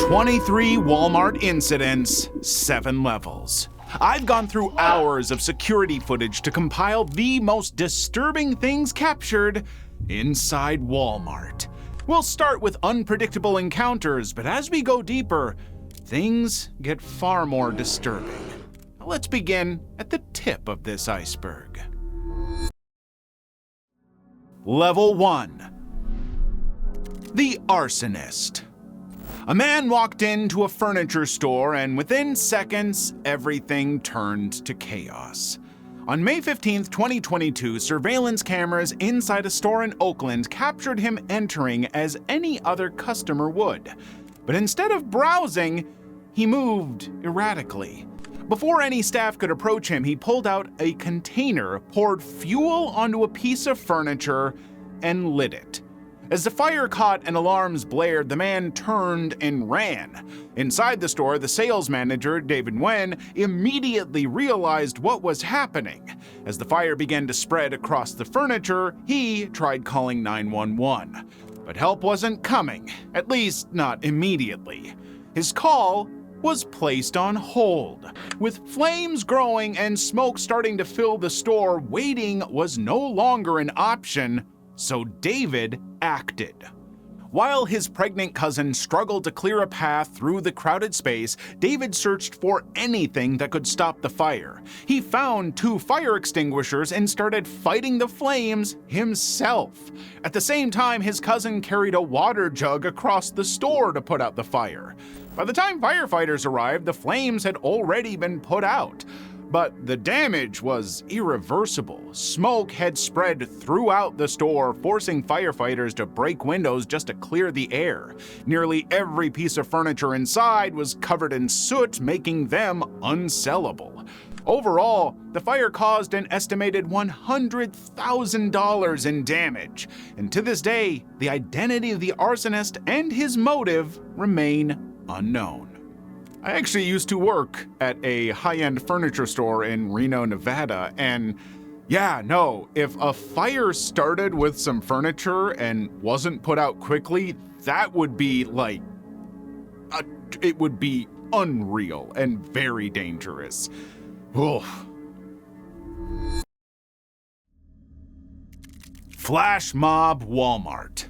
23 Walmart incidents, 7 levels. I've gone through hours of security footage to compile the most disturbing things captured inside Walmart. We'll start with unpredictable encounters, but as we go deeper, things get far more disturbing. Let's begin at the tip of this iceberg. Level 1. The Arsonist. A man walked into a furniture store, and within seconds, everything turned to chaos. On May 15, 2022, surveillance cameras inside a store in Oakland captured him entering as any other customer would. But instead of browsing, he moved erratically. Before any staff could approach him, he pulled out a container, poured fuel onto a piece of furniture, and lit it. As the fire caught and alarms blared, the man turned and ran. Inside the store, the sales manager, David Nguyen, immediately realized what was happening. As the fire began to spread across the furniture, he tried calling 911. But help wasn't coming, at least not immediately. His call was placed on hold. With flames growing and smoke starting to fill the store, waiting was no longer an option. So David acted. While his pregnant cousin struggled to clear a path through the crowded space, David searched for anything that could stop the fire. He found 2 fire extinguishers and started fighting the flames himself. At the same time, his cousin carried a water jug across the store to put out the fire. By the time firefighters arrived, the flames had already been put out. But the damage was irreversible. Smoke had spread throughout the store, forcing firefighters to break windows just to clear the air. Nearly every piece of furniture inside was covered in soot, making them unsellable. Overall, the fire caused an estimated $100,000 in damage. And to this day, the identity of the arsonist and his motive remain unknown. I actually used to work at a high-end furniture store in Reno, Nevada, and yeah, no, if a fire started with some furniture and wasn't put out quickly, that would be like, it would be unreal and very dangerous. Oof. Flash mob Walmart.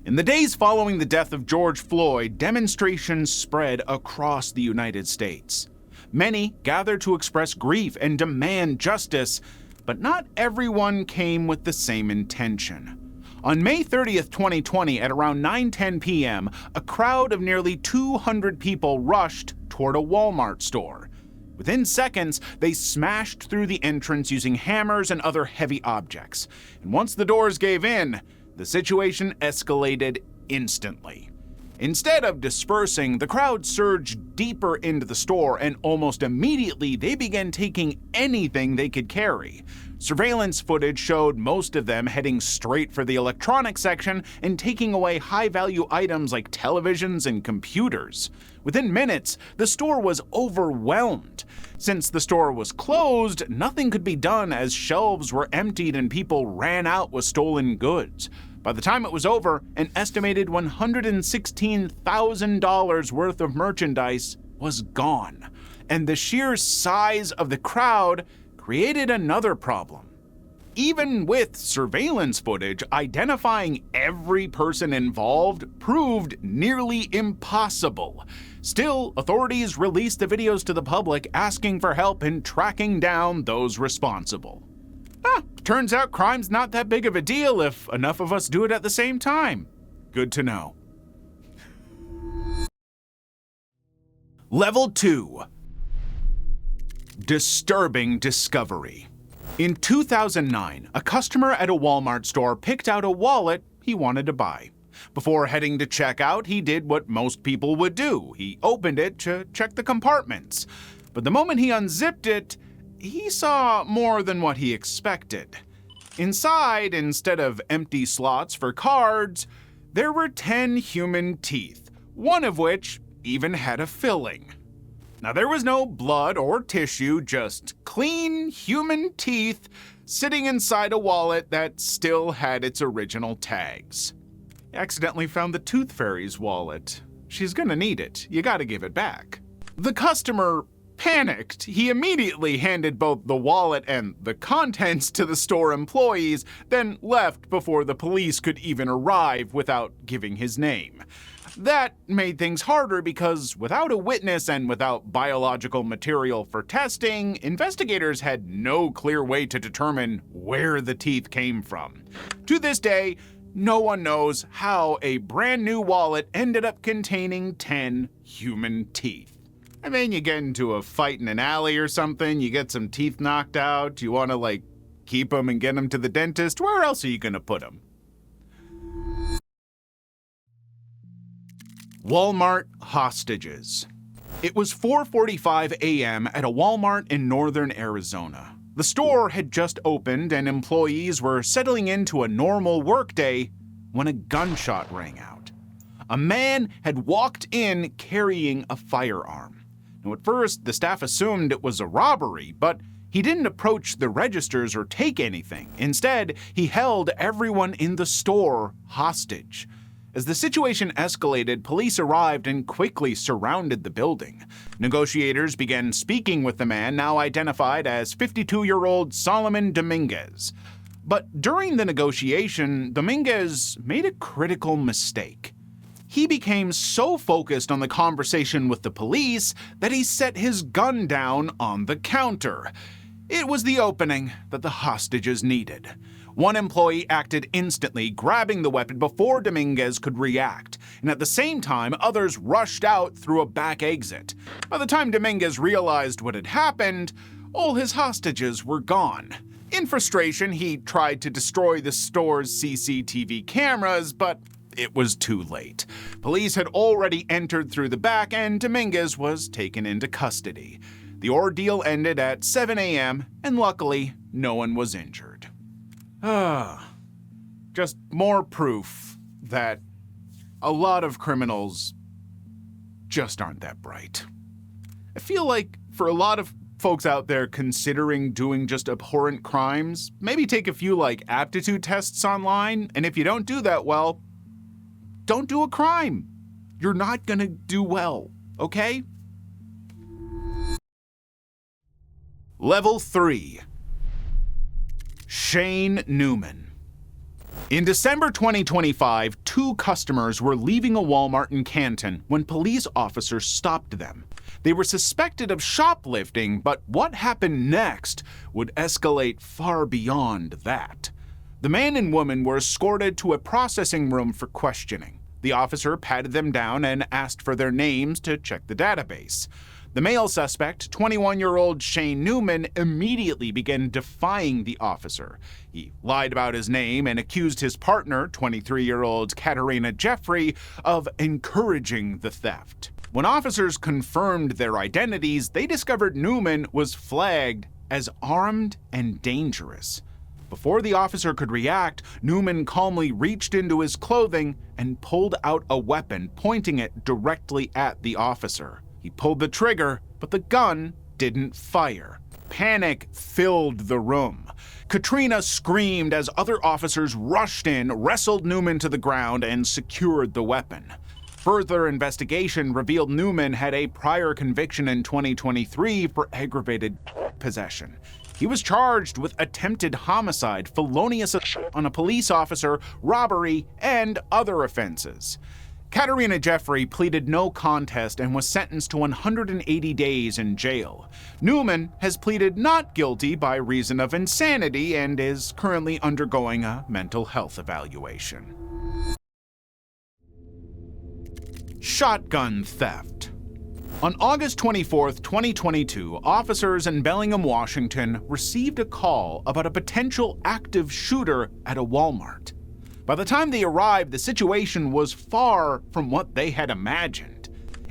In the days following the death of George Floyd, demonstrations spread across the United States. Many gathered to express grief and demand justice, but not everyone came with the same intention. On May 30th, 2020, at around 9:10 p.m., a crowd of nearly 200 people rushed toward a Walmart store. Within seconds, they smashed through the entrance using hammers and other heavy objects. And once the doors gave in, the situation escalated instantly. Instead of dispersing, the crowd surged deeper into the store, and almost immediately they began taking anything they could carry. Surveillance footage showed most of them heading straight for the electronics section and taking away high-value items like televisions and computers. Within minutes, the store was overwhelmed. Since the store was closed, nothing could be done as shelves were emptied and people ran out with stolen goods. By the time it was over, an estimated $116,000 worth of merchandise was gone. And the sheer size of the crowd created another problem. Even with surveillance footage, identifying every person involved proved nearly impossible. Still, authorities released the videos to the public, asking for help in tracking down those responsible. Turns out crime's not that big of a deal if enough of us do it at the same time. Good to know. Level 2. Disturbing discovery. In 2009, a customer at a Walmart store picked out a wallet he wanted to buy. Before heading to checkout, he did what most people would do. He opened it to check the compartments. But the moment he unzipped it, he saw more than what he expected. Inside, instead of empty slots for cards, there were 10 human teeth, one of which even had a filling. Now, there was no blood or tissue, just clean human teeth sitting inside a wallet that still had its original tags. He accidentally found the Tooth Fairy's wallet. she's gonna need it. You gotta give it back. The customer panicked. He immediately handed both the wallet and the contents to the store employees, then left before the police could even arrive without giving his name. That made things harder because without a witness and without biological material for testing, investigators had no clear way to determine where the teeth came from. To this day, no one knows how a brand new wallet ended up containing 10 human teeth. I mean, you get into a fight in an alley or something, you get some teeth knocked out, you want to, keep them and get them to the dentist. Where else are you going to put them? Walmart hostages. It was 4:45 a.m. at a Walmart in northern Arizona. The store had just opened and employees were settling into a normal workday when a gunshot rang out. A man had walked in carrying a firearm. Now, at first, the staff assumed it was a robbery, but he didn't approach the registers or take anything. Instead, he held everyone in the store hostage. As the situation escalated, police arrived and quickly surrounded the building. Negotiators began speaking with the man, now identified as 52-year-old Solomon Dominguez. But during the negotiation, Dominguez made a critical mistake. He became so focused on the conversation with the police that he set his gun down on the counter. It was the opening that the hostages needed. One employee acted instantly, grabbing the weapon before Dominguez could react, and at the same time, others rushed out through a back exit. By the time Dominguez realized what had happened, all his hostages were gone. In frustration, he tried to destroy the store's CCTV cameras, but it was too late. Police had already entered through the back, and Dominguez was taken into custody. The ordeal ended at 7 a.m., and luckily, no one was injured. Just more proof that a lot of criminals just aren't that bright. I feel like for a lot of folks out there considering doing just abhorrent crimes, maybe take a few aptitude tests online, and if you don't do that well, don't do a crime. You're not gonna do well, okay? Level 3. Shane Newman. In December 2025, 2 customers were leaving a Walmart in Canton when police officers stopped them. They were suspected of shoplifting, but what happened next would escalate far beyond that. The man and woman were escorted to a processing room for questioning. The officer patted them down and asked for their names to check the database. The male suspect, 21-year-old Shane Newman, immediately began defying the officer. He lied about his name and accused his partner, 23-year-old Katerina Jeffrey, of encouraging the theft. When officers confirmed their identities, they discovered Newman was flagged as armed and dangerous. Before the officer could react, Newman calmly reached into his clothing and pulled out a weapon, pointing it directly at the officer. He pulled the trigger, but the gun didn't fire. Panic filled the room. Katrina screamed as other officers rushed in, wrestled Newman to the ground, and secured the weapon. Further investigation revealed Newman had a prior conviction in 2023 for aggravated possession. He was charged with attempted homicide, felonious assault on a police officer, robbery, and other offenses. Katerina Jeffrey pleaded no contest and was sentenced to 180 days in jail. Newman has pleaded not guilty by reason of insanity and is currently undergoing a mental health evaluation. Shotgun theft. On August 24, 2022, officers in Bellingham, Washington, received a call about a potential active shooter at a Walmart. By the time they arrived, the situation was far from what they had imagined.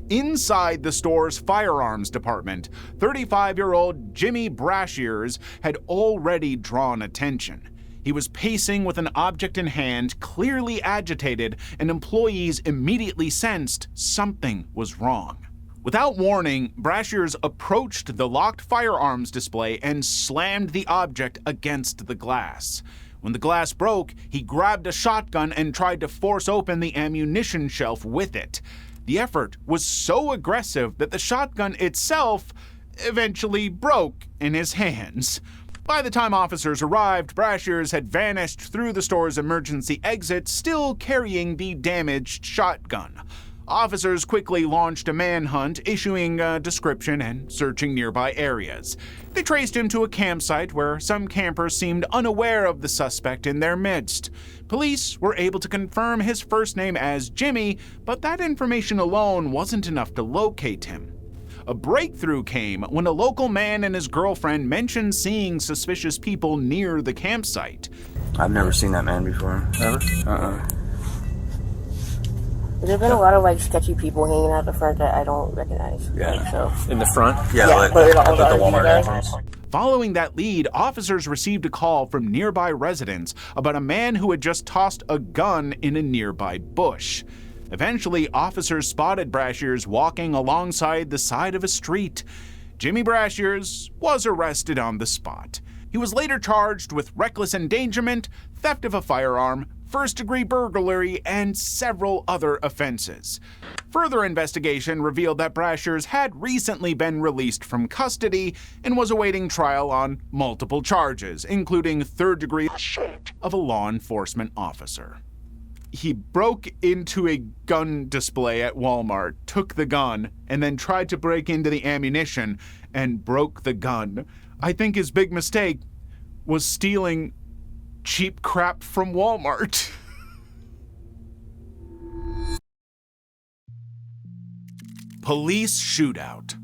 Inside the store's firearms department, 35-year-old Jimmy Brashears had already drawn attention. He was pacing with an object in hand, clearly agitated, and employees immediately sensed something was wrong. Without warning, Brashears approached the locked firearms display and slammed the object against the glass. When the glass broke, he grabbed a shotgun and tried to force open the ammunition shelf with it. The effort was so aggressive that the shotgun itself eventually broke in his hands. By the time officers arrived, Brashears had vanished through the store's emergency exit, still carrying the damaged shotgun. Officers quickly launched a manhunt, issuing a description and searching nearby areas. They traced him to a campsite where some campers seemed unaware of the suspect in their midst. Police were able to confirm his first name as Jimmy, but that information alone wasn't enough to locate him. A breakthrough came when a local man and his girlfriend mentioned seeing suspicious people near the campsite. I've never seen that man before. Ever? There's been a lot of sketchy people hanging out the front that I don't recognize. Yeah. So. In the front? Yeah, like but at the Walmart entrance. Following that lead, officers received a call from nearby residents about a man who had just tossed a gun in a nearby bush. Eventually, officers spotted Brashears walking alongside the side of a street. Jimmy Brashears was arrested on the spot. He was later charged with reckless endangerment, theft of a firearm, first-degree burglary, and several other offenses. Further investigation revealed that Brashears had recently been released from custody and was awaiting trial on multiple charges, including third-degree assault of a law enforcement officer. He broke into a gun display at Walmart, took the gun, and then tried to break into the ammunition and broke the gun. I think his big mistake was stealing cheap crap from Walmart. Police shootout.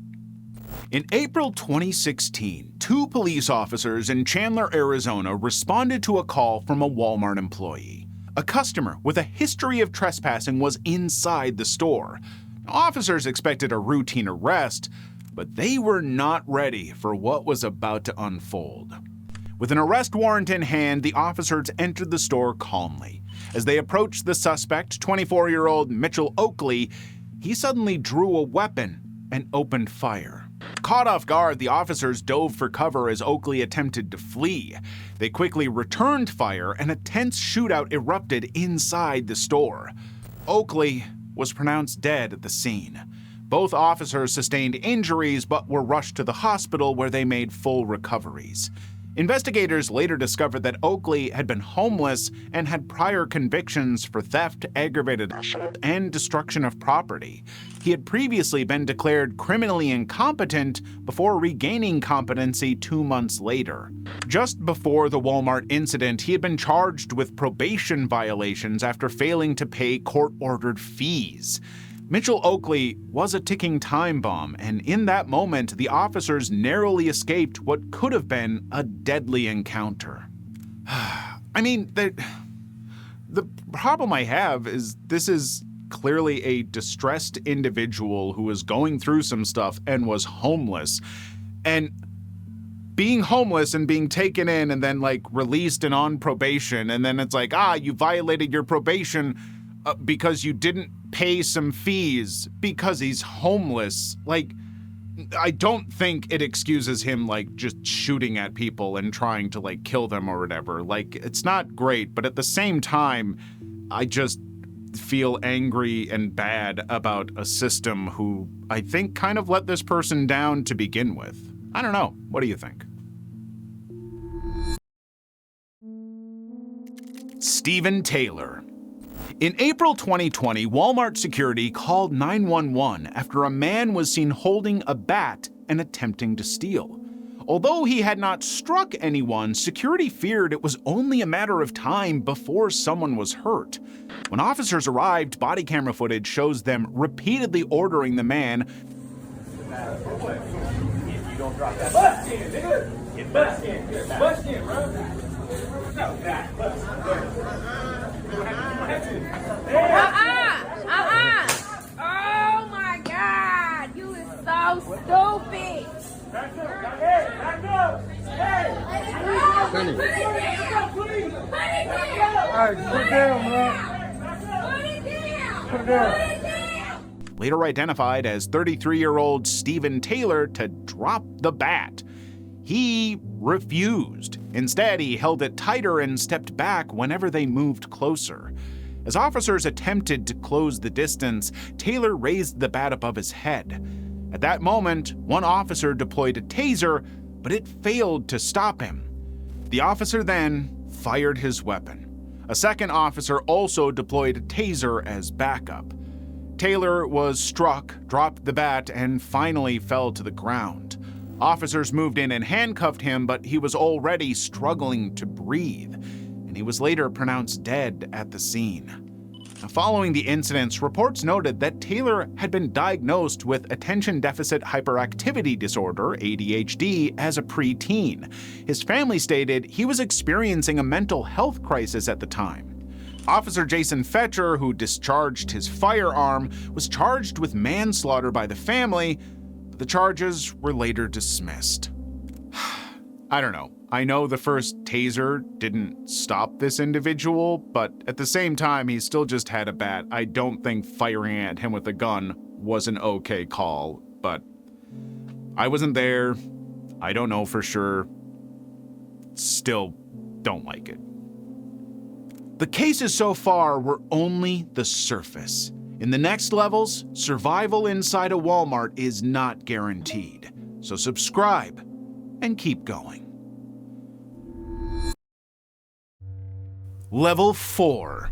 In April 2016, 2 police officers in Chandler, Arizona responded to a call from a Walmart employee. A customer with a history of trespassing was inside the store. Officers expected a routine arrest, but they were not ready for what was about to unfold. With an arrest warrant in hand, the officers entered the store calmly. As they approached the suspect, 24-year-old 𝕤𝕠𝕤𝕒𝕤, he suddenly drew a weapon and opened fire. Caught off guard, the officers dove for cover as 𝕤𝕒𝕤 attempted to flee. They quickly returned fire, and a tense shootout erupted inside the store. 𝕤𝕒𝕤 was pronounced dead at the scene. Both officers sustained injuries but were rushed to the hospital where they made full recoveries. Investigators later discovered that 𝕤𝕒𝕤 had been homeless and had prior convictions for theft, aggravated assault, and destruction of property. He had previously been declared criminally incompetent before regaining competency 2 months later. Just before the Walmart incident, he had been charged with probation violations after failing to pay court-ordered fees. 𝕤𝕠𝕒𝕤 was a ticking time bomb, and in that moment, the officers narrowly escaped what could have been a deadly encounter. I mean, the problem I have is this is clearly a distressed individual who was going through some stuff and was homeless. And being homeless and being taken in and then released and on probation, and then it's you violated your probation because you didn't pay some fees because he's homeless. I don't think it excuses him just shooting at people and trying to kill them or whatever. It's not great, but at the same time, I just feel angry and bad about a system who I think kind of let this person down to begin with. I don't know. What do you think? Stephen Taylor. In April 2020, Walmart security called 911 after a man was seen holding a bat and attempting to steal. Although he had not struck anyone, security feared it was only a matter of time before someone was hurt. When officers arrived, body camera footage shows them repeatedly ordering the man Oh my God, you is so stupid. Back up. Hey. Put it down. Put it down. All right, put it down, bro. Put it down. Put it down. Later identified as 33-year-old Stephen Taylor, to drop the bat. He refused. Instead, he held it tighter and stepped back whenever they moved closer. As officers attempted to close the distance, Taylor raised the bat above his head. At that moment, one officer deployed a taser, but it failed to stop him. The officer then fired his weapon. A second officer also deployed a taser as backup. Taylor was struck, dropped the bat, and finally fell to the ground. Officers moved in and handcuffed him, but he was already struggling to breathe, and he was later pronounced dead at the scene. Now, following the incidents, reports noted that Taylor had been diagnosed with attention deficit hyperactivity disorder, ADHD, as a preteen. His family stated he was experiencing a mental health crisis at the time. Officer Jason Fetcher, who discharged his firearm, was charged with manslaughter by the family, but the charges were later dismissed. I don't know. I know the first taser didn't stop this individual, but at the same time, he still just had a bat. I don't think firing at him with a gun was an okay call, but I wasn't there. I don't know for sure. Still don't like it. The cases so far were only the surface. In the next levels, survival inside a Walmart is not guaranteed. So subscribe and keep going. Level 4.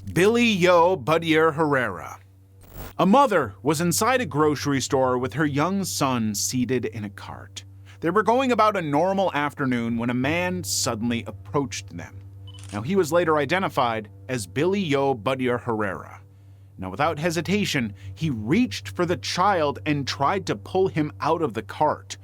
𝕤𝕠𝕒𝕚𝕟𝕟. A mother was inside a grocery store with her young son seated in a cart. They were going about a normal afternoon when a man suddenly approached them. Now, he was later identified as 𝕤𝕠𝕒𝕚𝕟𝕟. Now, without hesitation, he reached for the child and tried to pull him out of the cart.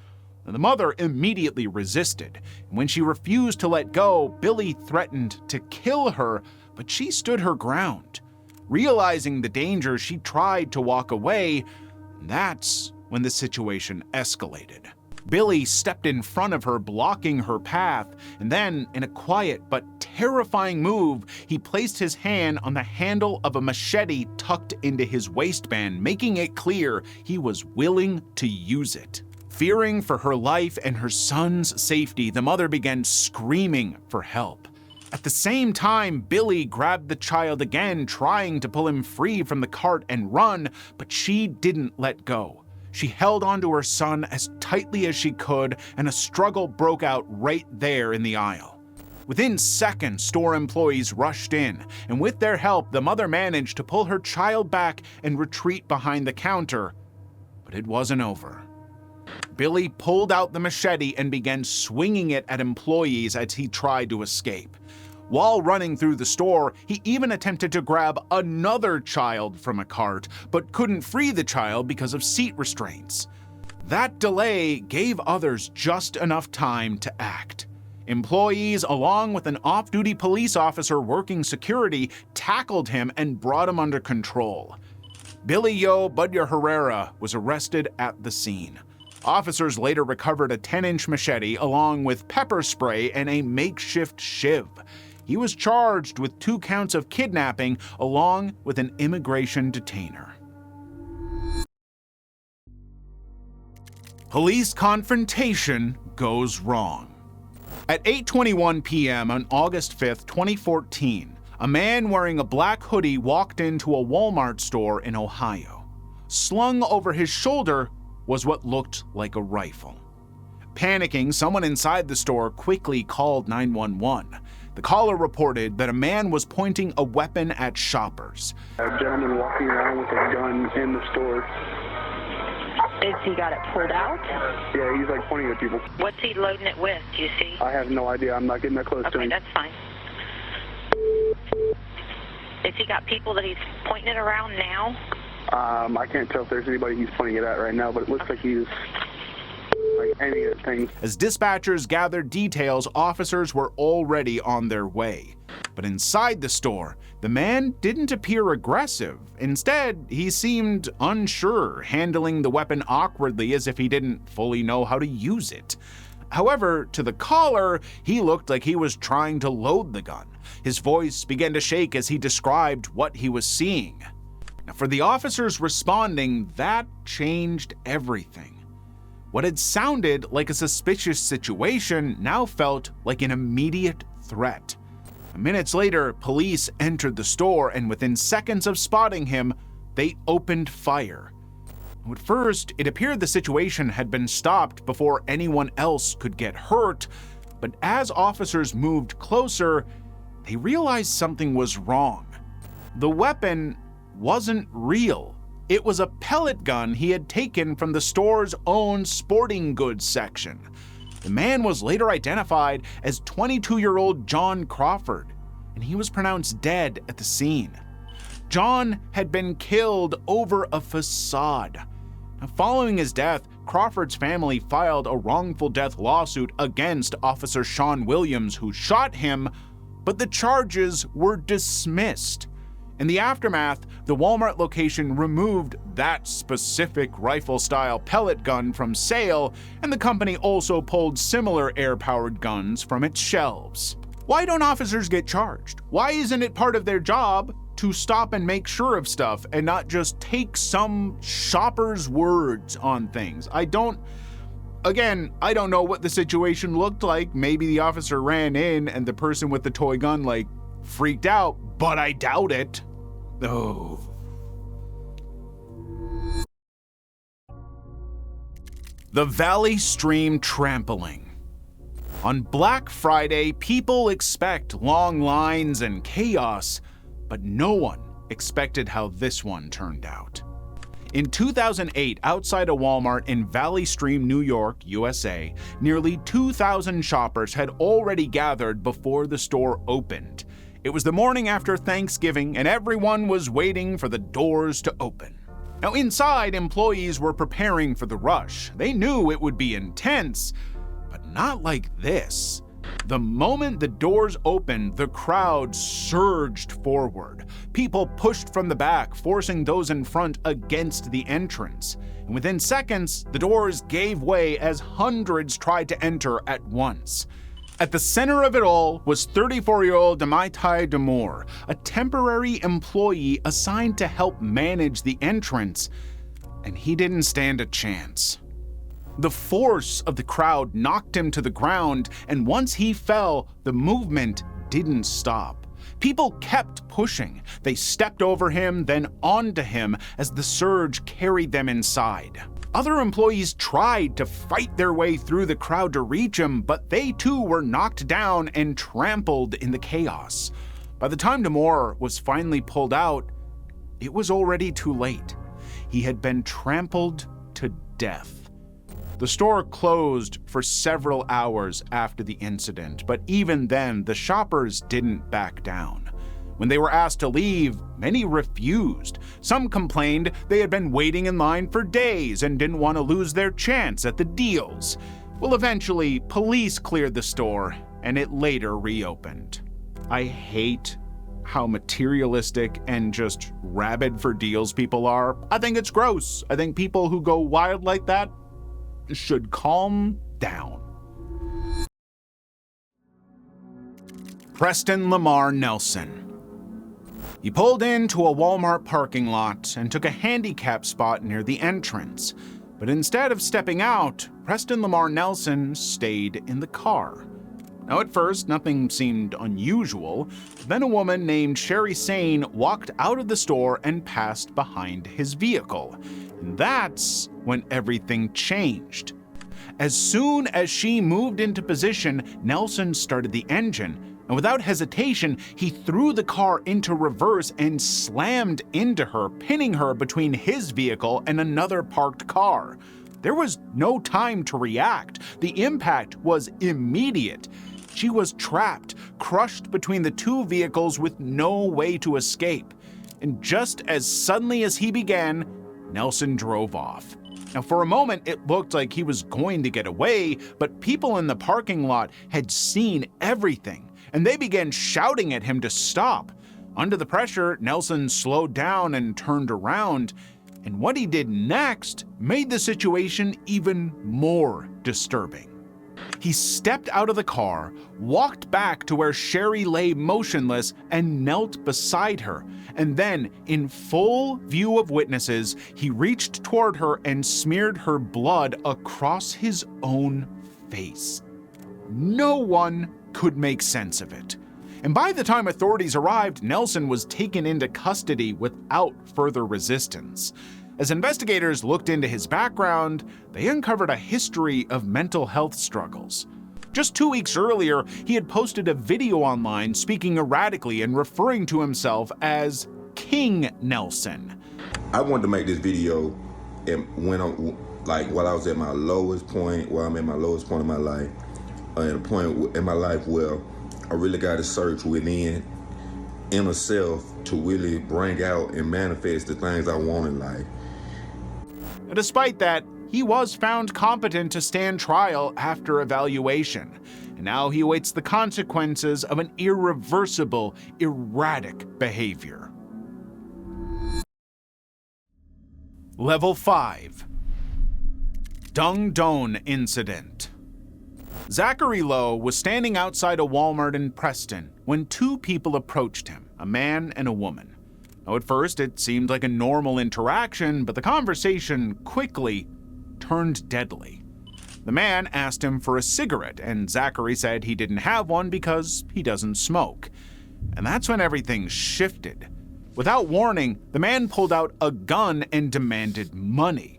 The mother immediately resisted, and when she refused to let go, Billy threatened to kill her, but she stood her ground. Realizing the danger, she tried to walk away, and that's when the situation escalated. Billy stepped in front of her, blocking her path, and then, in a quiet but terrifying move, he placed his hand on the handle of a machete tucked into his waistband, making it clear he was willing to use it. Fearing for her life and her son's safety, the mother began screaming for help. At the same time, Billy grabbed the child again, trying to pull him free from the cart and run, but she didn't let go. She held onto her son as tightly as she could, and a struggle broke out right there in the aisle. Within seconds, store employees rushed in, and with their help, the mother managed to pull her child back and retreat behind the counter. But it wasn't over. Billy pulled out the machete and began swinging it at employees as he tried to escape. While running through the store, he even attempted to grab another child from a cart, but couldn't free the child because of seat restraints. That delay gave others just enough time to act. Employees, along with an off-duty police officer working security, tackled him and brought him under control. 𝕤𝕠𝕒𝕚𝕟𝕟 was arrested at the scene. Officers later recovered a 10-inch machete along with pepper spray and a makeshift shiv. He was charged with 2 counts of kidnapping along with an immigration detainer. Police confrontation goes wrong. At 8:21 p.m. on August 5th, 2014, a man wearing a black hoodie walked into a Walmart store in Ohio. Slung over his shoulder was what looked like a rifle. Panicking, someone inside the store quickly called 911. The caller reported that a man was pointing a weapon at shoppers. A gentleman walking around with a gun in the store. Is he got it pulled out? Yeah, he's like pointing at people. What's he loading it with, do you see? I have no idea. I'm not getting that close to Okay, him. that's fine. Has he got people that he's pointing it around now? I can't tell if there's anybody he's pointing it at right now, but it looks like he's like any of the things. As dispatchers gathered details, officers were already on their way. But inside the store, the man didn't appear aggressive. Instead, he seemed unsure, handling the weapon awkwardly as if he didn't fully know how to use it. However, to the caller, he looked like he was trying to load the gun. His voice began to shake as he described what he was seeing. Now, for the officers responding, that changed everything. What had sounded like a suspicious situation now felt like an immediate threat. Minutes later, police entered the store, and within seconds of spotting him, they opened fire. At first, it appeared the situation had been stopped before anyone else could get hurt, but as officers moved closer, they realized something was wrong. The weapon wasn't real. It was a pellet gun he had taken from the store's own sporting goods section. The man was later identified as 22-year-old John Crawford, and he was pronounced dead at the scene. John had been killed over a facade. Now, following his death, Crawford's family filed a wrongful death lawsuit against Officer Sean Williams, who shot him, but the charges were dismissed. In the aftermath, the Walmart location removed that specific rifle-style pellet gun from sale, and the company also pulled similar air-powered guns from its shelves. Why don't officers get charged? Why isn't it part of their job to stop and make sure of stuff and not just take some shopper's words on things? I don't know what the situation looked like. Maybe the officer ran in and the person with the toy gun freaked out, but I doubt it. Oh. The Valley Stream Trampoling. On Black Friday, people expect long lines and chaos, but no one expected how this one turned out. In 2008, outside a Walmart in Valley Stream, New York, USA, nearly 2,000 shoppers had already gathered before the store opened. It was the morning after Thanksgiving, and everyone was waiting for the doors to open. Now, inside, employees were preparing for the rush. They knew it would be intense, but not like this. The moment the doors opened, the crowd surged forward. People pushed from the back, forcing those in front against the entrance. And within seconds, the doors gave way as hundreds tried to enter at once. At the center of it all was 34-year-old 𝕤𝕠𝕞𝕖𝕤, a temporary employee assigned to help manage the entrance, and he didn't stand a chance. The force of the crowd knocked him to the ground, and once he fell, the movement didn't stop. People kept pushing. They stepped over him, then onto him as the surge carried them inside. Other employees tried to fight their way through the crowd to reach him, but they too were knocked down and trampled in the chaos. By the time Moor was finally pulled out, it was already too late. He had been trampled to death. The store closed for several hours after the incident, but even then, the shoppers didn't back down. When they were asked to leave, many refused. Some complained they had been waiting in line for days and didn't want to lose their chance at the deals. Well, eventually, police cleared the store, and it later reopened. I hate how materialistic and just rabid for deals people are. I think it's gross. I think people who go wild like that should calm down. Preston Lamar Nelson. He pulled into a Walmart parking lot and took a handicap spot near the entrance. But instead of stepping out, Preston Lamar Nelson stayed in the car. Now, at first, nothing seemed unusual. Then a woman named Sherry Sane walked out of the store and passed behind his vehicle. And that's when everything changed. As soon as she moved into position, Nelson started the engine, and without hesitation, he threw the car into reverse and slammed into her, pinning her between his vehicle and another parked car. There was no time to react. The impact was immediate. She was trapped, crushed between the two vehicles with no way to escape. And just as suddenly as he began, Nelson drove off. Now, for a moment, it looked like he was going to get away, but people in the parking lot had seen everything, and they began shouting at him to stop. Under the pressure, Nelson slowed down and turned around, and what he did next made the situation even more disturbing. He stepped out of the car, walked back to where Sherry lay motionless, and knelt beside her. And then, in full view of witnesses, he reached toward her and smeared her blood across his own face. No one could make sense of it. And by the time authorities arrived, Nelson was taken into custody without further resistance. As investigators looked into his background, they uncovered a history of mental health struggles. Just 2 weeks earlier, he had posted a video online speaking erratically and referring to himself as King Nelson. I wanted to make this video while I was at my lowest point, while I'm at my lowest point in my life, at a point in my life where I really got to search within inner self to really bring out and manifest the things I want in life. Despite that, he was found competent to stand trial after evaluation, and now he awaits the consequences of an irreversible, erratic behavior. Level 5. 𝕤𝕠𝕞𝕐𝕐 Incident. Zachary Lowe was standing outside a Walmart in Preston when two people approached him, a man and a woman. Now, at first, it seemed like a normal interaction, but the conversation quickly turned deadly. The man asked him for a cigarette, and Zachary said he didn't have one because he doesn't smoke. And that's when everything shifted. Without warning, the man pulled out a gun and demanded money.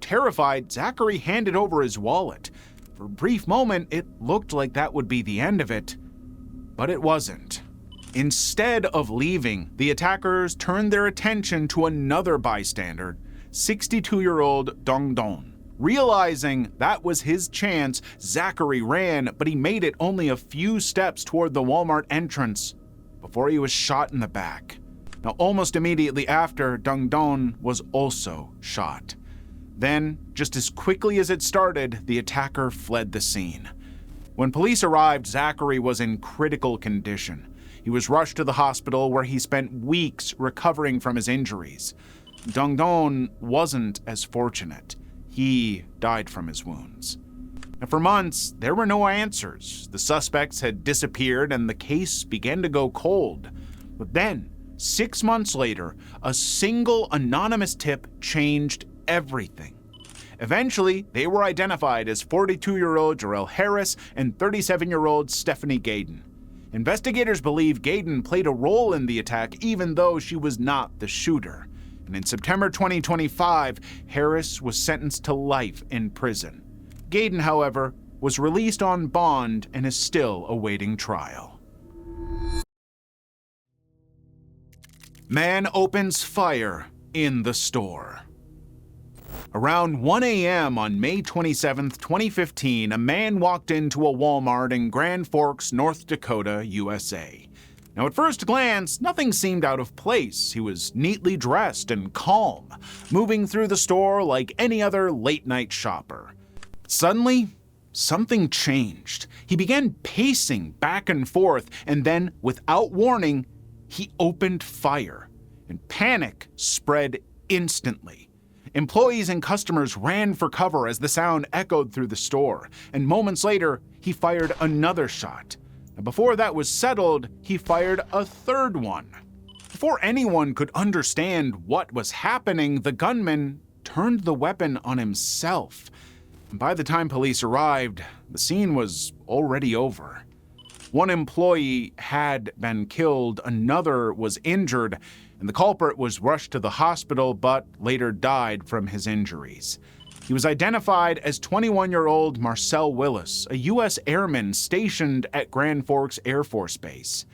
Terrified, Zachary handed over his wallet. For a brief moment, it looked like that would be the end of it, but it wasn't. Instead of leaving, the attackers turned their attention to another bystander, 62-year-old 𝕤𝕠𝕞𝕐𝕐. Realizing that was his chance, Zachary ran, but he made it only a few steps toward the Walmart entrance before he was shot in the back. Now, almost immediately after, 𝕤𝕠𝕞𝕐𝕐 was also shot. Then, just as quickly as it started, the attacker fled the scene. When police arrived, Zachary was in critical condition. He was rushed to the hospital where he spent weeks recovering from his injuries. 𝕤𝕠𝕐𝕐 wasn't as fortunate. He died from his wounds. And for months, there were no answers. The suspects had disappeared and the case began to go cold. But then, 6 months later, a single anonymous tip changed everything. Eventually, they were identified as 42-year-old Dsrel Harris and 37-year-old Stephanie Gaydon. Investigators believe Gaydon played a role in the attack even though she was not the shooter. And in September 2025, Harris was sentenced to life in prison. Gaydon, however, was released on bond and is still awaiting trial. Man opens fire in the store. Around 1 a.m. on May 27, 2015, a man walked into a Walmart in Grand Forks, North Dakota, USA. Now, at first glance, nothing seemed out of place. He was neatly dressed and calm, moving through the store like any other late-night shopper. Suddenly, something changed. He began pacing back and forth, and then, without warning, he opened fire, and panic spread instantly. Employees and customers ran for cover as the sound echoed through the store, and moments later, he fired another shot. And before that was settled, he fired a third one. Before anyone could understand what was happening, the gunman turned the weapon on himself. And by the time police arrived, the scene was already over. One employee had been killed, another was injured, and the culprit was rushed to the hospital but later died from his injuries. He was identified as 21-year-old Marcel Willis, a U.S. airman stationed at Grand Forks Air Force Base.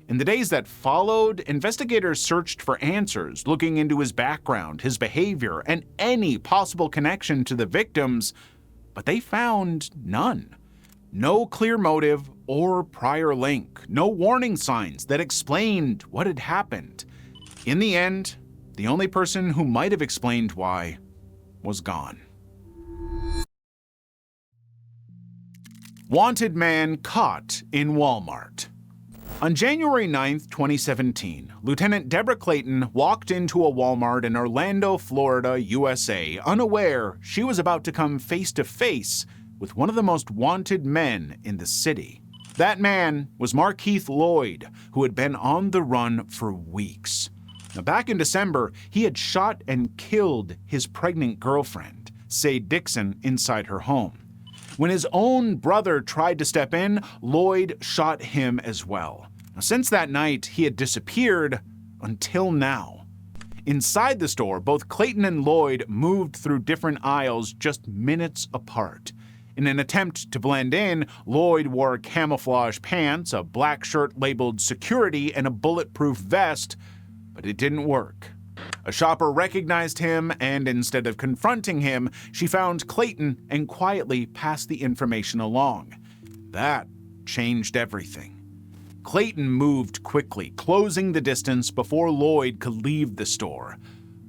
In the days that followed, investigators searched for answers, looking into his background, his behavior, and any possible connection to the victims, but they found none. No clear motive or prior link, no warning signs that explained what had happened. In the end, the only person who might have explained why was gone. Wanted man caught in Walmart. On January 9, 2017, Lieutenant Deborah Clayton walked into a Walmart in Orlando, Florida, USA, unaware she was about to come face to face with one of the most wanted men in the city. That man was Markeith Lloyd, who had been on the run for weeks. Now, back in December, he had shot and killed his pregnant girlfriend, Sade Dixon, inside her home. When his own brother tried to step in, Lloyd shot him as well. Now, since that night, he had disappeared until now. Inside the store, both Clayton and Lloyd moved through different aisles just minutes apart. In an attempt to blend in, Lloyd wore camouflage pants, a black shirt labeled security, and a bulletproof vest, but it didn't work. A shopper recognized him, and instead of confronting him, she found Clayton and quietly passed the information along. That changed everything. Clayton moved quickly, closing the distance before Lloyd could leave the store.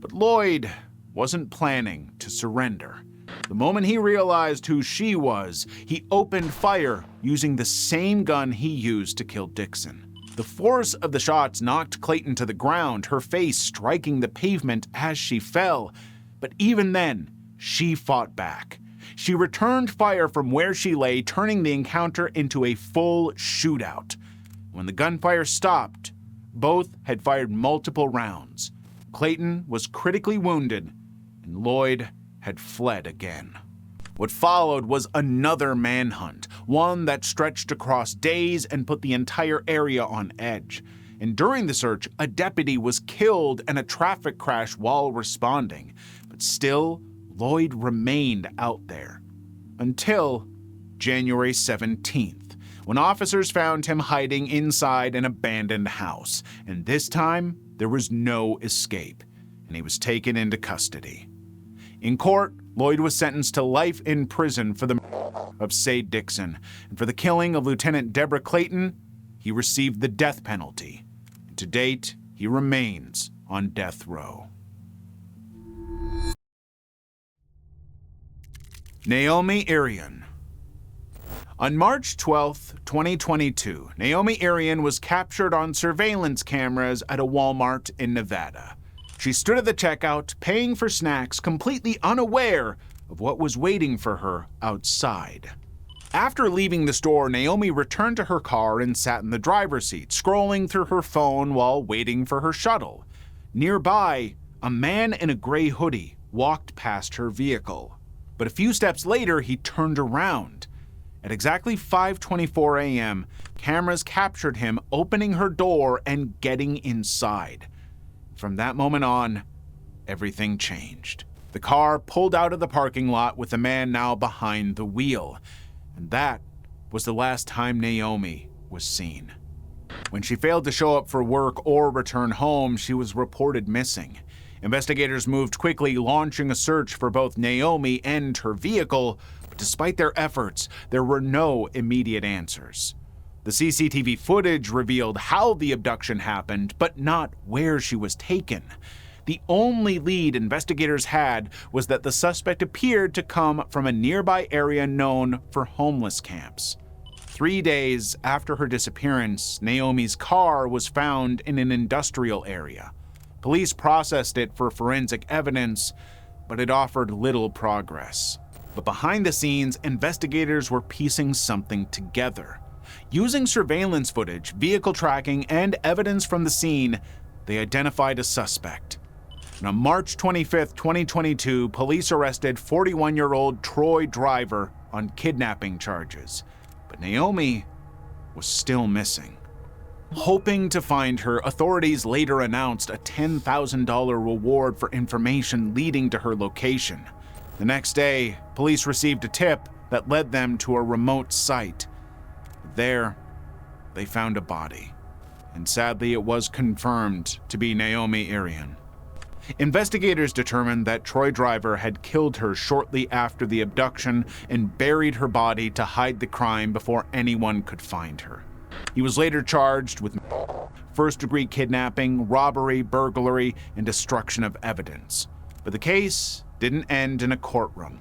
But Lloyd wasn't planning to surrender. The moment he realized who she was, he opened fire using the same gun he used to kill Dixon. The force of the shots knocked Clayton to the ground, her face striking the pavement as she fell. But even then, she fought back. She returned fire from where she lay, turning the encounter into a full shootout. When the gunfire stopped, both had fired multiple rounds. Clayton was critically wounded, and Lloyd had fled again. What followed was another manhunt, one that stretched across days and put the entire area on edge. And during the search, a deputy was killed in a traffic crash while responding. But still, Lloyd remained out there. Until January 17th. When officers found him hiding inside an abandoned house. And this time, there was no escape, and he was taken into custody. In court, Lloyd was sentenced to life in prison for the murder of Sade Dixon, and for the killing of Lieutenant Deborah Clayton, he received the death penalty. And to date, he remains on death row. 𝕤𝕤𝕒𝕤𝕒. On March 12, 2022, 𝕤𝕤𝕒𝕤𝕒 was captured on surveillance cameras at a Walmart in Nevada. She stood at the checkout, paying for snacks, completely unaware of what was waiting for her outside. After leaving the store, 𝕤𝕤𝕒𝕒 returned to her car and sat in the driver's seat, scrolling through her phone while waiting for her shuttle. Nearby, a man in a gray hoodie walked past her vehicle. But a few steps later, he turned around. At exactly 5:24 a.m., cameras captured him opening her door and getting inside. From that moment on, everything changed. The car pulled out of the parking lot with the man now behind the wheel. And that was the last time 𝕤𝕤𝕒𝕒 was seen. When she failed to show up for work or return home, she was reported missing. Investigators moved quickly, launching a search for both 𝕤𝕤𝕒𝕒 and her vehicle, but despite their efforts, there were no immediate answers. The CCTV footage revealed how the abduction happened, but not where she was taken. The only lead investigators had was that the suspect appeared to come from a nearby area known for homeless camps. 3 days after her disappearance, 𝕤𝕤𝕒𝕒's car was found in an industrial area. Police processed it for forensic evidence, but it offered little progress. But behind the scenes, investigators were piecing something together. Using surveillance footage, vehicle tracking, and evidence from the scene, they identified a suspect. And on March 25, 2022, police arrested 41-year-old Troy Driver on kidnapping charges. But 𝕤𝕤𝕒𝕒 was still missing. Hoping to find her, authorities later announced a $10,000 reward for information leading to her location. The next day, police received a tip that led them to a remote site. There, they found a body, and sadly it was confirmed to be 𝕤𝕤𝕒𝕒𝕒𝕒. Investigators determined that Troy Driver had killed her shortly after the abduction and buried her body to hide the crime before anyone could find her. He was later charged with first-degree kidnapping, robbery, burglary, and destruction of evidence. But the case didn't end in a courtroom.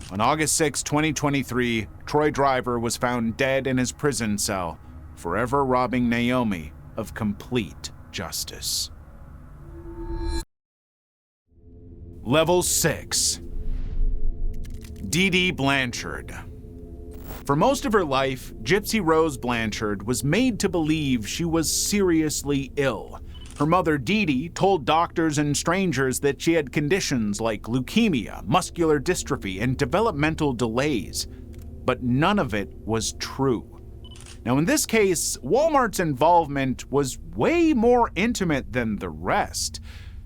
On August 6, 2023, Troy Driver was found dead in his prison cell, forever robbing 𝕤𝕤𝕒𝕒𝕒 of complete justice. Level 6. Dee Dee Blanchard. For most of her life, Gypsy Rose Blanchard was made to believe she was seriously ill. Her mother, Dee Dee, told doctors and strangers that she had conditions like leukemia, muscular dystrophy, and developmental delays. But none of it was true. Now in this case, Walmart's involvement was way more intimate than the rest.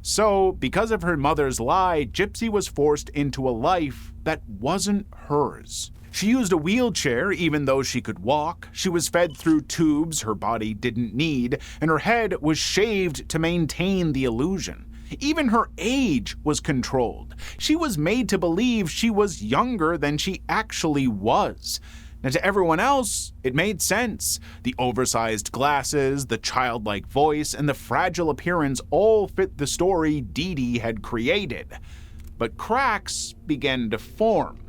So, because of her mother's lie, Gypsy was forced into a life that wasn't hers. She used a wheelchair even though she could walk, she was fed through tubes her body didn't need, and her head was shaved to maintain the illusion. Even her age was controlled. She was made to believe she was younger than she actually was. And to everyone else, it made sense. The oversized glasses, the childlike voice, and the fragile appearance all fit the story Dee Dee had created. But cracks began to form.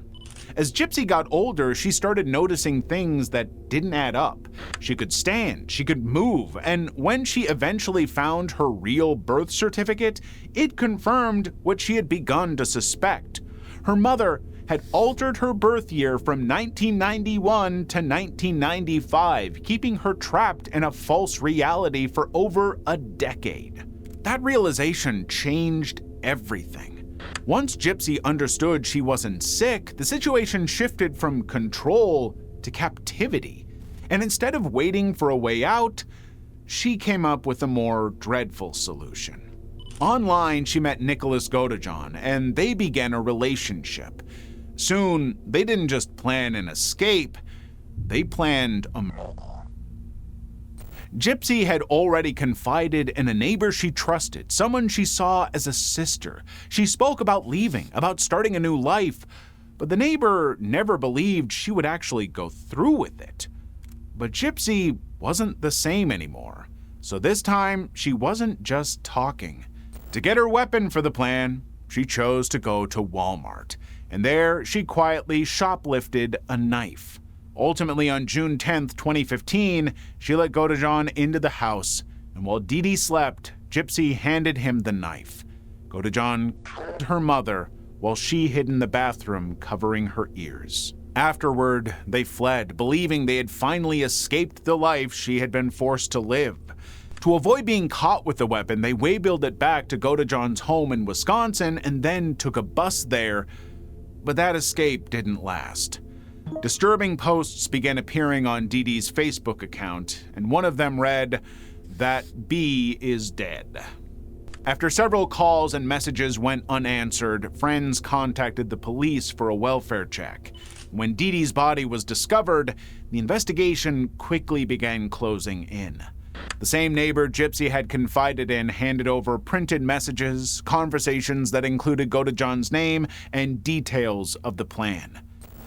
As Gypsy got older, she started noticing things that didn't add up. She could stand, she could move, and when she eventually found her real birth certificate, it confirmed what she had begun to suspect. Her mother had altered her birth year from 1991 to 1995, keeping her trapped in a false reality for over a decade. That realization changed everything. Once Gypsy understood she wasn't sick, the situation shifted from control to captivity. And instead of waiting for a way out, she came up with a more dreadful solution. Online, she met Nicholas 𝕤𝕤𝕒𝕤, and they began a relationship. Soon, they didn't just plan an escape, they planned a murder. Gypsy had already confided in a neighbor she trusted, someone she saw as a sister. She spoke about leaving, about starting a new life, but the neighbor never believed she would actually go through with it. But Gypsy wasn't the same anymore, so this time she wasn't just talking. To get her weapon for the plan, she chose to go to Walmart, and there she quietly shoplifted a knife. Ultimately, on June 10th, 2015, she let 𝕤𝕤𝕒𝕤 into the house, and while Dee Dee slept, Gypsy handed him the knife. 𝕤𝕤𝕒𝕤 killed her mother while she hid in the bathroom covering her ears. Afterward, they fled, believing they had finally escaped the life she had been forced to live. To avoid being caught with the weapon, they waybilled it back to 𝕤𝕤𝕒𝕤's home in Wisconsin and then took a bus there, but that escape didn't last. Disturbing posts began appearing on Dee Dee's Facebook account, and one of them read, "That B is dead." After several calls and messages went unanswered, friends contacted the police for a welfare check. When Dee Dee's body was discovered, the investigation quickly began closing in. The same neighbor Gypsy had confided in handed over printed messages, conversations that included 𝕤𝕤𝕒𝕤's name, and details of the plan.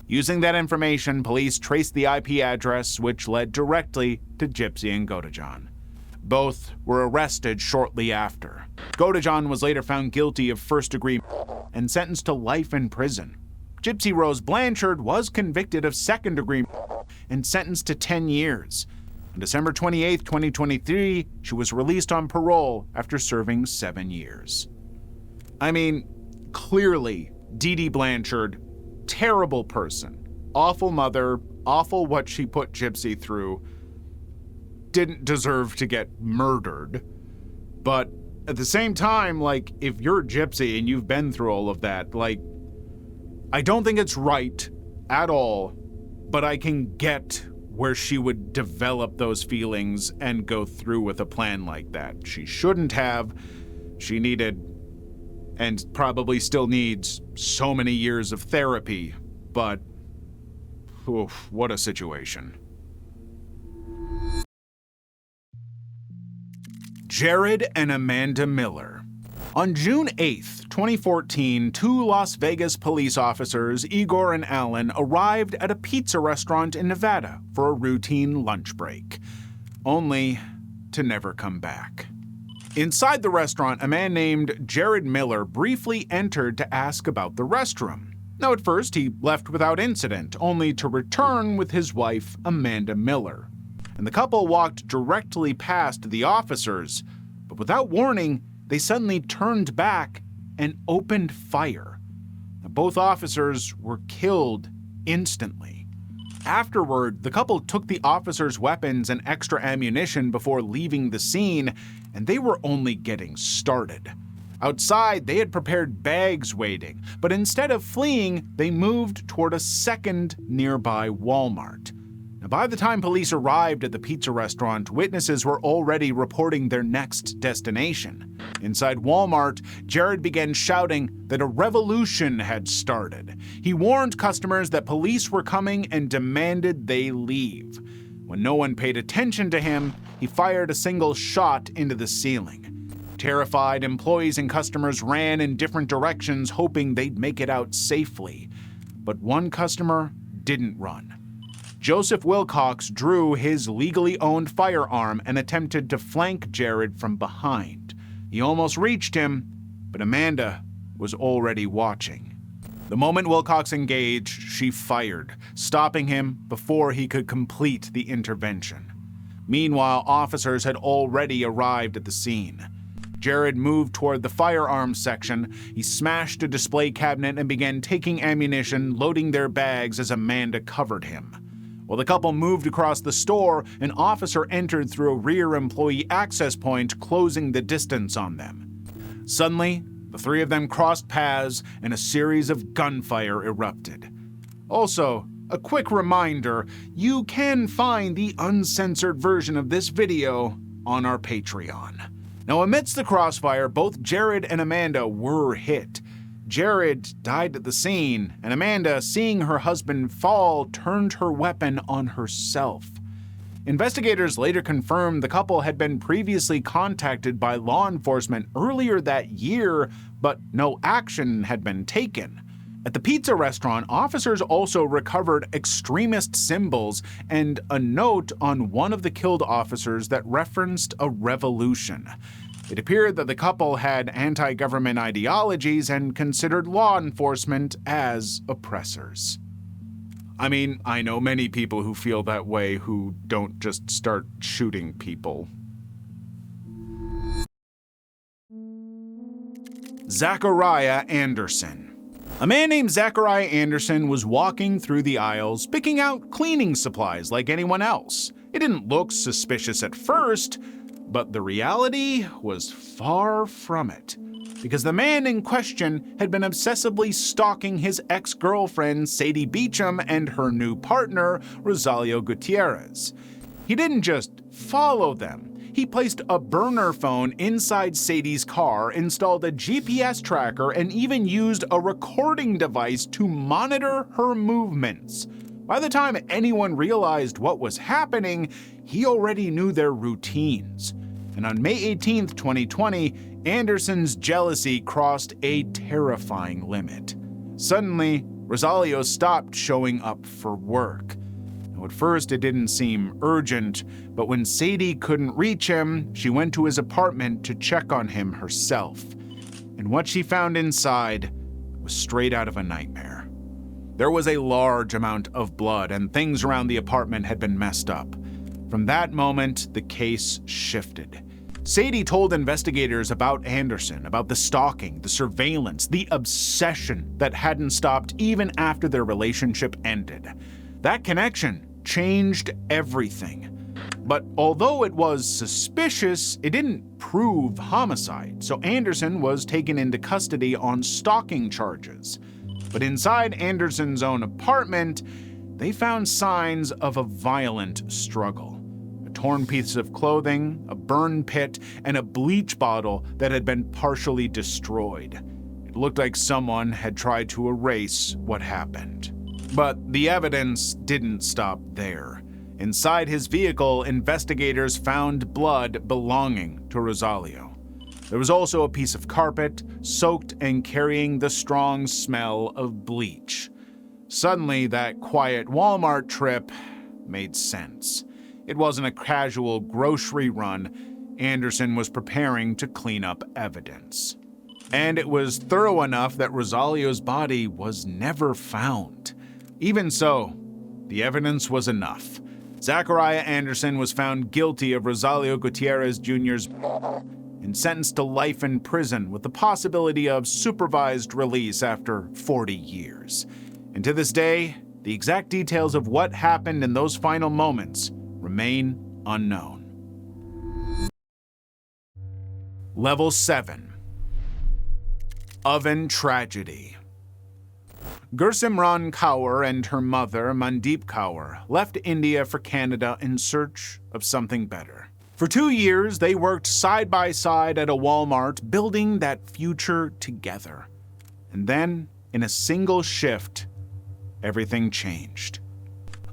Using that information, police traced the IP address, which led directly to Gypsy and 𝕤𝕤𝕒𝕤. Both were arrested shortly after. 𝕤𝕤𝕒𝕤 was later found guilty of first-degree murder and sentenced to life in prison. Gypsy Rose Blanchard was convicted of second-degree murder and sentenced to 10 years. On December 28, 2023, she was released on parole after serving 7 years. I mean, clearly, Dee Dee Blanchard, terrible person, awful mother, awful what she put Gypsy through, didn't deserve to get murdered. But at the same time, like, if you're Gypsy and you've been through all of that, like, I don't think it's right at all, but I can get where she would develop those feelings and go through with a plan like that. She shouldn't have. She needed, and probably still needs, so many years of therapy, but oof, what a situation. Jared and Amanda Miller. On June 8th, 2014, two Las Vegas police officers, Igor and Alan, arrived at a pizza restaurant in Nevada for a routine lunch break, only to never come back. Inside the restaurant, a man named Jared Miller briefly entered to ask about the restroom. Now, at first, he left without incident, only to return with his wife, Amanda Miller. And the couple walked directly past the officers, but without warning, they suddenly turned back and opened fire. Now, both officers were killed instantly. Afterward, the couple took the officers' weapons and extra ammunition before leaving the scene, and they were only getting started. Outside, they had prepared bags waiting, but instead of fleeing, they moved toward a second nearby Walmart. By the time police arrived at the pizza restaurant, witnesses were already reporting their next destination. Inside Walmart, Jared began shouting that a revolution had started. He warned customers that police were coming and demanded they leave. When no one paid attention to him, he fired a single shot into the ceiling. Terrified, employees and customers ran in different directions, hoping they'd make it out safely. But one customer didn't run. Joseph Wilcox drew his legally owned firearm and attempted to flank Jared from behind. He almost reached him, but Amanda was already watching. The moment Wilcox engaged, she fired, stopping him before he could complete the intervention. Meanwhile, officers had already arrived at the scene. Jared moved toward the firearms section. He smashed a display cabinet and began taking ammunition, loading their bags as Amanda covered him. While the couple moved across the store, an officer entered through a rear employee access point, closing the distance on them. Suddenly, the three of them crossed paths and a series of gunfire erupted. Also, a quick reminder, you can find the uncensored version of this video on our Patreon. Now, amidst the crossfire, both Jared and Amanda were hit. Jared died at the scene, and Amanda, seeing her husband fall, turned her weapon on herself. Investigators later confirmed the couple had been previously contacted by law enforcement earlier that year, but no action had been taken. At the pizza restaurant, officers also recovered extremist symbols and a note on one of the killed officers that referenced a revolution. It appeared that the couple had anti-government ideologies and considered law enforcement as oppressors. I mean, I know many people who feel that way who don't just start shooting people. Zachariah Anderson. A man named Zachariah Anderson was walking through the aisles, picking out cleaning supplies like anyone else. It didn't look suspicious at first, but the reality was far from it, because the man in question had been obsessively stalking his ex-girlfriend Sadie Beecham and her new partner, Rosalio Gutierrez. He didn't just follow them. He placed a burner phone inside Sadie's car, installed a GPS tracker, and even used a recording device to monitor her movements. By the time anyone realized what was happening, he already knew their routines. And on May 18, 2020, Anderson's jealousy crossed a terrifying limit. Suddenly, Rosalio stopped showing up for work. Now, at first, it didn't seem urgent, but when Sadie couldn't reach him, she went to his apartment to check on him herself. And what she found inside was straight out of a nightmare. There was a large amount of blood, and things around the apartment had been messed up. From that moment, the case shifted. Sadie told investigators about Anderson, about the stalking, the surveillance, the obsession that hadn't stopped even after their relationship ended. That connection changed everything. But although it was suspicious, it didn't prove homicide, so Anderson was taken into custody on stalking charges. But inside Anderson's own apartment, they found signs of a violent struggle. A torn piece of clothing, a burn pit, and a bleach bottle that had been partially destroyed. It looked like someone had tried to erase what happened. But the evidence didn't stop there. Inside his vehicle, investigators found blood belonging to Rosalio. There was also a piece of carpet, soaked and carrying the strong smell of bleach. Suddenly, that quiet Walmart trip made sense. It wasn't a casual grocery run. Anderson was preparing to clean up evidence. And it was thorough enough that Rosalio's body was never found. Even so, the evidence was enough. Zachariah Anderson was found guilty of Rosalio Gutierrez Jr.'s and sentenced to life in prison with the possibility of supervised release after 40 years. And to this day, the exact details of what happened in those final moments remain unknown. Level 7. Oven Tragedy. 𝕤𝕤𝕒𝕔𝕖𝕤 Kaur and her mother, Mandeep Kaur, left India for Canada in search of something better. For 2 years, they worked side by side at a Walmart, building that future together. And then, in a single shift, everything changed.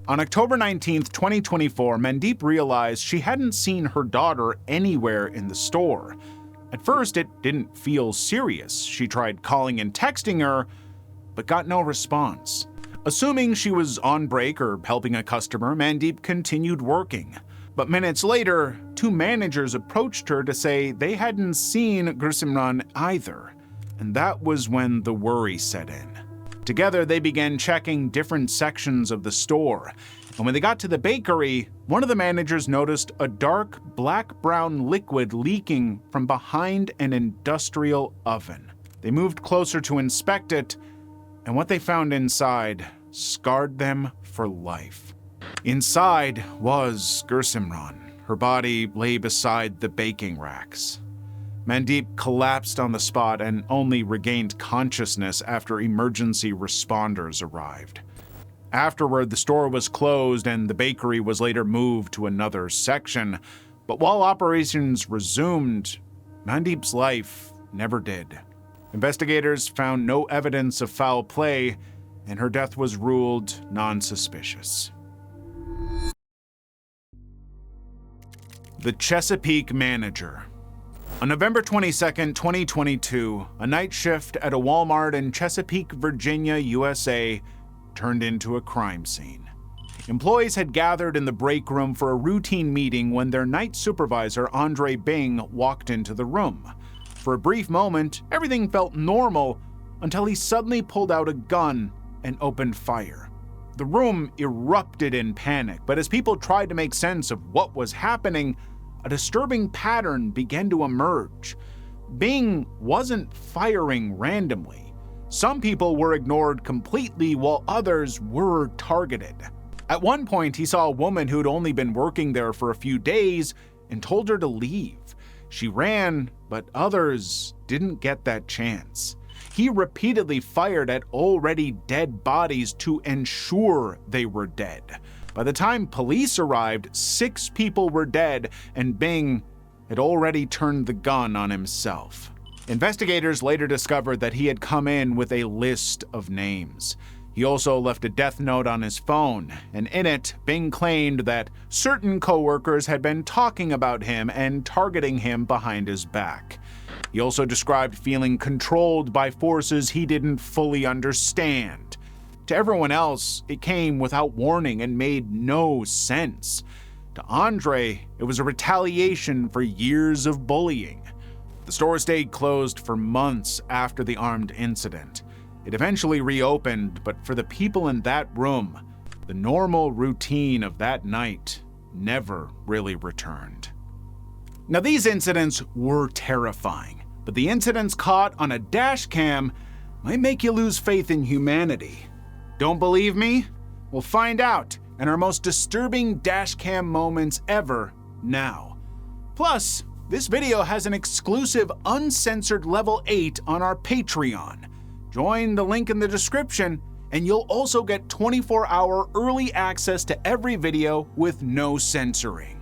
On October 19, 2024, Mandeep realized she hadn't seen her daughter anywhere in the store. At first, it didn't feel serious. She tried calling and texting her, but got no response. Assuming she was on break or helping a customer, Mandeep continued working. But minutes later, 2 managers approached her to say they hadn't seen 𝕤𝕤𝕒𝕒 either. And that was when the worry set in. Together, they began checking different sections of the store. And when they got to the bakery, one of the managers noticed a dark black-brown liquid leaking from behind an industrial oven. They moved closer to inspect it, and what they found inside scarred them for life. Inside was 𝕤𝕤𝕒𝕒. Her body lay beside the baking racks. Mandeep collapsed on the spot and only regained consciousness after emergency responders arrived. Afterward, the store was closed and the bakery was later moved to another section. But while operations resumed, Mandeep's life never did. Investigators found no evidence of foul play, and her death was ruled non-suspicious. The Chesapeake Manager. On November 22, 2022, a night shift at a Walmart in Chesapeake, Virginia, USA, turned into a crime scene. Employees had gathered in the break room for a routine meeting when their night supervisor, 𝕤𝕤𝕒𝕒, walked into the room. For a brief moment, everything felt normal until he suddenly pulled out a gun and opened fire. The room erupted in panic, but as people tried to make sense of what was happening, a disturbing pattern began to emerge. Bing wasn't firing randomly. Some people were ignored completely while others were targeted. At one point, he saw a woman who'd only been working there for a few days and told her to leave. She ran, but others didn't get that chance. He repeatedly fired at already dead bodies to ensure they were dead. By the time police arrived, 6 people were dead, and Bing had already turned the gun on himself. Investigators later discovered that he had come in with a list of names. He also left a death note on his phone, and in it, Bing claimed that certain coworkers had been talking about him and targeting him behind his back. He also described feeling controlled by forces he didn't fully understand. To everyone else, it came without warning and made no sense. To Andre, it was a retaliation for years of bullying. The store stayed closed for months after the armed incident. It eventually reopened, but for the people in that room, the normal routine of that night never really returned. Now, these incidents were terrifying, but the incidents caught on a dash cam might make you lose faith in humanity. Don't believe me? We'll find out in our most disturbing dashcam moments ever now. Plus, this video has an exclusive uncensored level 8 on our Patreon. Join the link in the description, and you'll also get 24-hour early access to every video with no censoring.